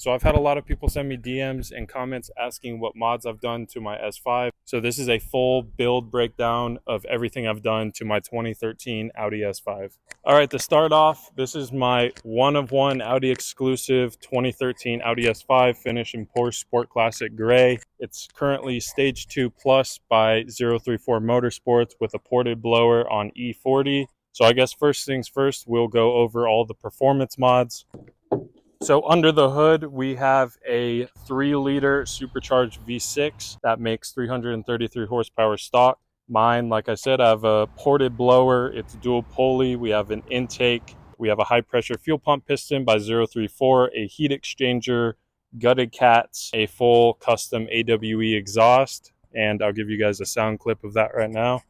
So I've had a lot of people send me DMs and comments asking what mods I've done to my S5. So this is a full build breakdown of everything I've done to my 2013 Audi S5. All right, to start off, this is my one-of-one Audi exclusive 2013 Audi S5 finish in Porsche Sport Classic Gray. It's currently Stage 2 Plus by 034 Motorsports with a ported blower on E40. So I guess first things first, we'll go over all the performance mods. So under the hood, we have a 3-liter supercharged V6 that makes 333 horsepower stock. Mine, like I said, I have a ported blower. It's dual pulley. We have an intake. We have a high pressure fuel pump piston by 034, a heat exchanger, gutted cats, a full custom AWE exhaust. And I'll give you guys a sound clip of that right now.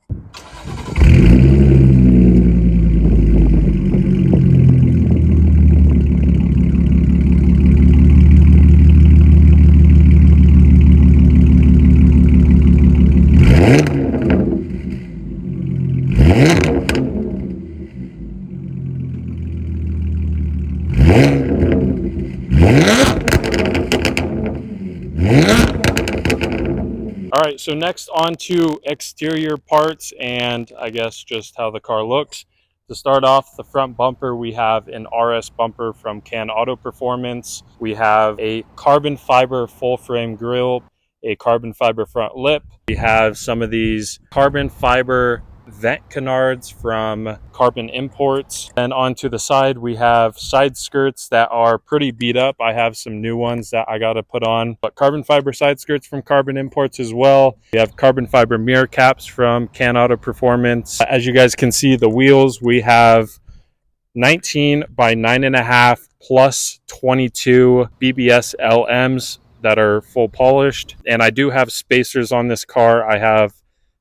All right, so next on to exterior parts and I guess just how the car looks. To start off, the front bumper, we have an RS bumper from Canautoperformance. We have a carbon fiber full frame grille, a carbon fiber front lip. We have some of these carbon fiber vent canards from Carbon Imports. And onto the side, we have side skirts that are pretty beat up. I have some new ones that I got to put on, but carbon fiber side skirts from Carbon Imports as well. We have carbon fiber mirror caps from Canautoperformance. As you guys can see, the wheels, we have 19 by 9.5 plus 22 BBS LMs that are full polished. And I do have spacers on this car. I have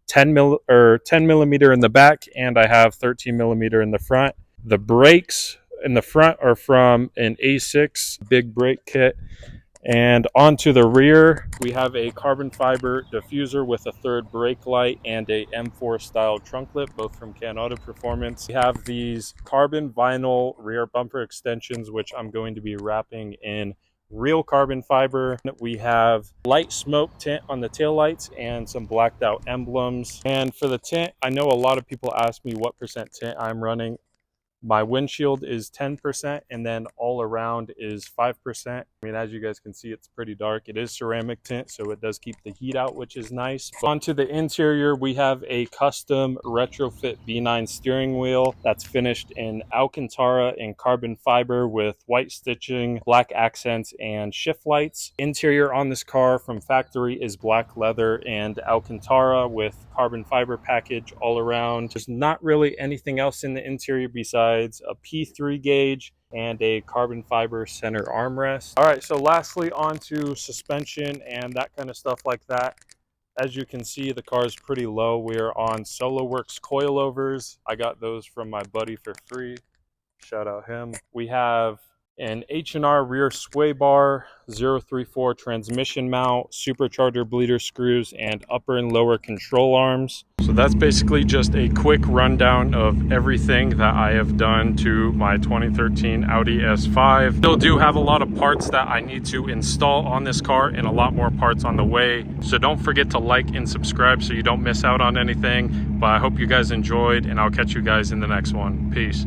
10 millimeter in the back, and I have 13 millimeter in the front. The brakes in the front are from an A6 big brake kit. And onto the rear, we have a carbon fiber diffuser with a third brake light and a M4 style trunk lip, both from Canautoperformance. We have these carbon vinyl rear bumper extensions, which I'm going to be wrapping in real carbon fiber. We have light smoke tint on the taillights and some blacked out emblems. And for the tint, I know a lot of people ask me what percent tint I'm running. My windshield is 10%, and then all around is 5%. I mean, as you guys can see, it's pretty dark. It is ceramic tint, so it does keep the heat out, which is nice. Onto the interior, we have a custom retrofit B9 steering wheel that's finished in Alcantara and carbon fiber with white stitching, black accents, and shift lights. Interior on this car from factory is black leather and Alcantara with carbon fiber package all around. There's not really anything else in the interior besides a P3 gauge and a carbon fiber center armrest. All right, so lastly onto suspension and that kind of stuff like that. As you can see, the car is pretty low. We're on SoloWorks coilovers. I got those from my buddy for free. Shout out him. We have an H&R rear sway bar, 034 transmission mount, supercharger bleeder screws, and upper and lower control arms. So that's basically just a quick rundown of everything that I have done to my 2013 Audi S5. Still do have a lot of parts that I need to install on this car and a lot more parts on the way. So don't forget to like and subscribe so you don't miss out on anything. But I hope you guys enjoyed, and I'll catch you guys in the next one. Peace.